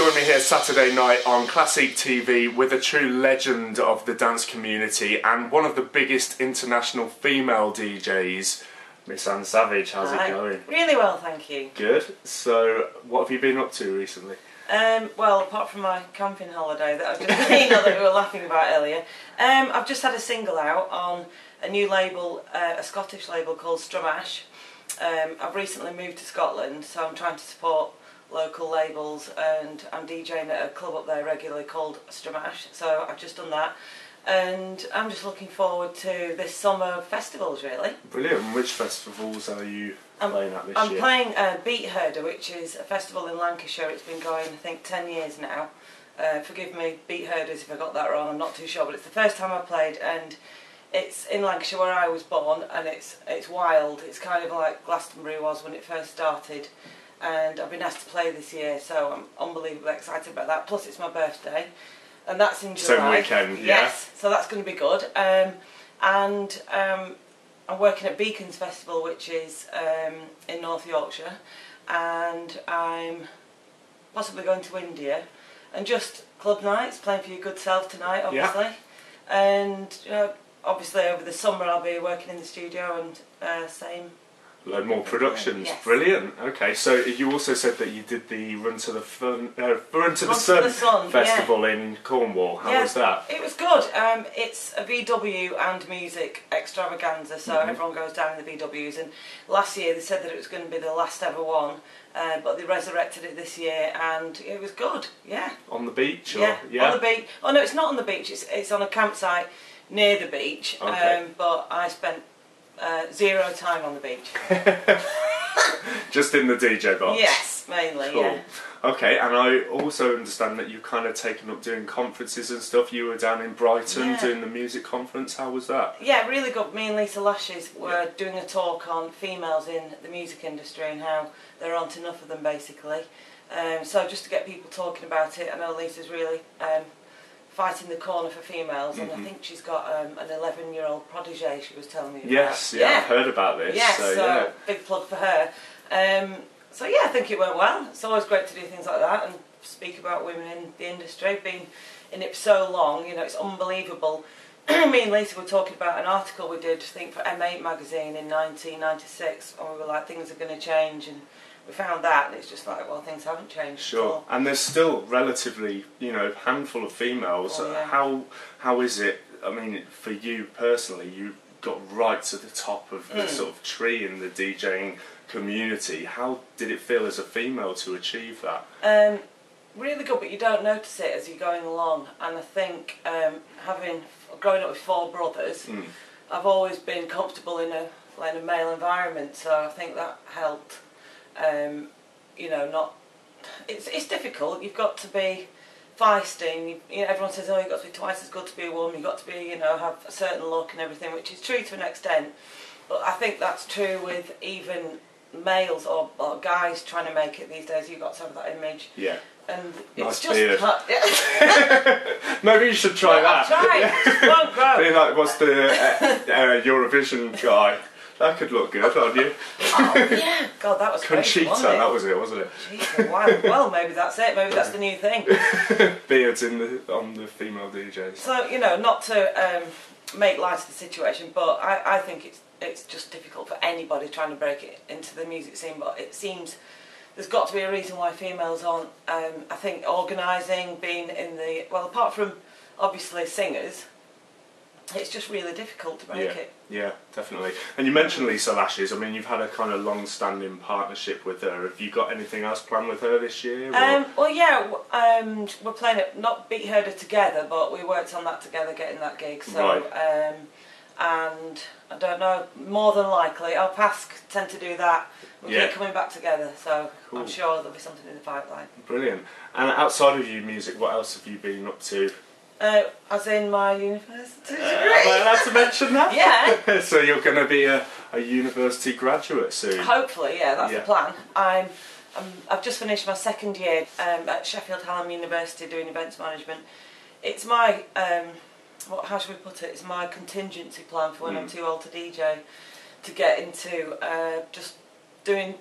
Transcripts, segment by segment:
join me here Saturday night on Classic TV with a true legend of the dance community and one of the biggest international female DJs, Miss Anne Savage. How's it going? Really well, thank you. Good. So, what have you been up to recently? Well, apart from my camping holiday that I've just been on that we were laughing about earlier, I've just had a single out on a new label, a Scottish label called Strumash. I've recently moved to Scotland, so I'm trying to support local labels, and I'm DJing at a club up there regularly called Strumash, so I've just done that. And I'm just looking forward to this summer festivals, really. Brilliant. Which festivals are you playing at this year? I'm playing Beat Herder, which is a festival in Lancashire. It's been going, I think, 10 years now. Forgive me, Beat Herders, if I got that wrong, I'm not too sure, but it's the first time I've played, and it's in Lancashire where I was born, and it's wild. It's kind of like Glastonbury was when it first started, and I've been asked to play this year, so I'm unbelievably excited about that. Plus it's my birthday, and that's in July. Same weekend, yeah. Yes, so that's going to be good. I'm working at Beacons Festival, which is in North Yorkshire, and I'm possibly going to India, and just club nights, playing for your good self tonight, obviously. Yeah. And obviously over the summer I'll be working in the studio and same. Load more productions. Yes. Brilliant. Okay, so you also said that you did the Run to the Sun festival in Cornwall. How was that? It was good. It's a VW and music extravaganza, so everyone goes down in the VWs. And last year they said that it was going to be the last ever one, but they resurrected it this year, and it was good. Yeah. On the beach? Or, yeah, on the beach. Oh no, it's not on the beach. It's on a campsite near the beach. Okay. But I spent 0 time on the beach. Just in the DJ box? Yes, mainly, cool. Yeah. Okay, and I also understand that you've kind of taken up doing conferences and stuff. You were down in Brighton doing the music conference. How was that? Yeah, really good. Me and Lisa Lashes were doing a talk on females in the music industry and how there aren't enough of them, basically. So just to get people talking about it, I know Lisa's really fighting the corner for females, and I think she's got an 11-year-old protege she was telling me about. Yes, yeah, I've heard about this. Yes, so big plug for her. So yeah, I think it went well. It's always great to do things like that and speak about women in the industry. Been in it for so long, you know, it's unbelievable. Me and Lisa were talking about an article we did, I think, for M8 magazine in 1996, and we were like, things are going to change, and we found that, and it's just like, well, things haven't changed. Sure, and there's still relatively, you know, handful of females. Oh, yeah. How is it? I mean, for you personally, you got right to the top of the sort of tree in the DJing community. How did it feel as a female to achieve that? Really good, but you don't notice it as you're going along. And I think growing up with 4 brothers, I've always been comfortable in a male environment, so I think that helped. You know, it's difficult. You've got to be feisty. You know, everyone says, oh, you've got to be twice as good to be a woman. You've got to be, you know, have a certain look and everything, which is true to an extent. But I think that's true with even males or guys trying to make it these days. You've got to have that image. Yeah. And nice it's just maybe you should try that. Try. Won't grow. Be like, what's the Eurovision guy? That could look good on you. Oh yeah, God, that was Conchita, crazy, wasn't it? that was it, wasn't it? Conchita, wow. Well, maybe that's it. Maybe that's the new thing. Beards on the female DJs. So, you know, not to make light of the situation, but I think it's just difficult for anybody trying to break it into the music scene. But it seems there's got to be a reason why females aren't. I think organising, being in the apart from obviously singers, it's just really difficult to break it. Yeah, definitely. And you mentioned Lisa Lashes. I mean, you've had a kind of long-standing partnership with her. Have you got anything else planned with her this year? Well, yeah, we're playing it, not Beat Herder together, but we worked on that together, getting that gig. So, right. And I don't know, more than likely, our paths tend to do that. We keep coming back together, so cool. I'm sure there'll be something in the pipeline. Brilliant. And outside of your music, what else have you been up to? As in my university degree. Am I allowed to mention that? Yeah. So you're going to be a university graduate soon? Hopefully, yeah, that's the plan. I've just finished my 2nd year at Sheffield Hallam University doing events management. It's my, how should we put it, it's my contingency plan for when I'm too old to DJ, to get into just doing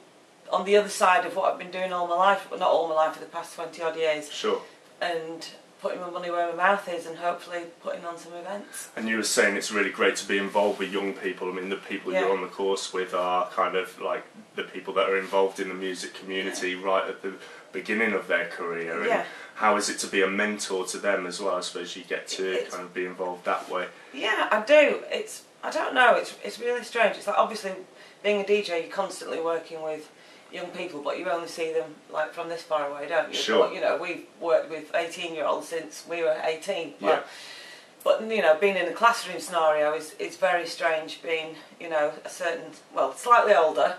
on the other side of what I've been doing all my life, but not all my life, for the past 20 odd years. Sure. And putting my money where my mouth is, and hopefully putting on some events. And you were saying it's really great to be involved with young people. I mean, the people you're on the course with are kind of like the people that are involved in the music community right at the beginning of their career. And how is it to be a mentor to them as well? I suppose you get to kind of be involved that way. Yeah, I do. I don't know, it's really strange. It's like, obviously being a DJ, you're constantly working with young people, but you only see them like from this far away, don't you? Sure. But, you know, we've worked with 18-year-olds since we were 18. Yeah. But, you know, being in a classroom scenario is very strange, being, you know, a certain, well, slightly older.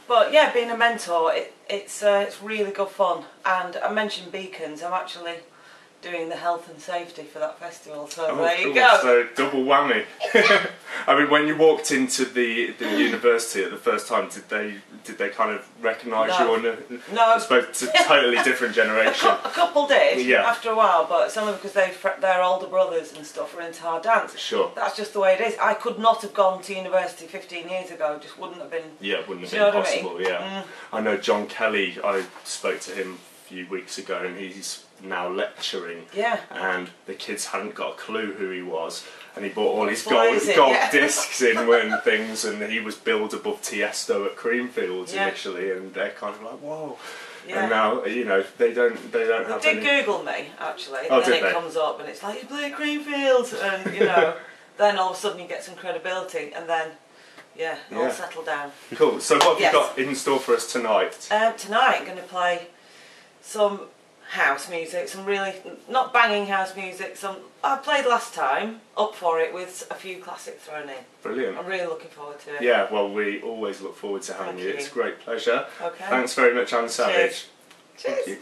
But yeah, being a mentor, it's really good fun. And I mentioned Beacons, I'm actually doing the health and safety for that festival, so there you go. So double whammy. I mean, when you walked into the university at the first time, did they kind of recognise you? Or no. I suppose it's a totally different generation. A couple did after a while, but some of them, because their older brothers and stuff were into hard dance. Sure. That's just the way it is. I could not have gone to university 15 years ago, just wouldn't have been. Yeah, it wouldn't have been possible. I know John Kelly, I spoke to him a few weeks ago, and he's now lecturing, and the kids hadn't got a clue who he was, and he bought all his gold discs in and things, and he was billed above Tiesto at Creamfields initially, and they're kind of like, whoa. And now, you know, they don't have They did Google me, actually, and then it comes up and it's like, you play Creamfields, and you know, then all of a sudden you get some credibility, and then all settle down. Cool. So what have you got in store for us tonight? Tonight I'm going to play some house music, some really not banging house music. I played last time up for it with a few classics thrown in. Brilliant. I'm really looking forward to it. Yeah, well, we always look forward to having you. It's a great pleasure. Okay. Thanks very much, Anne Savage. Cheers. Thank you.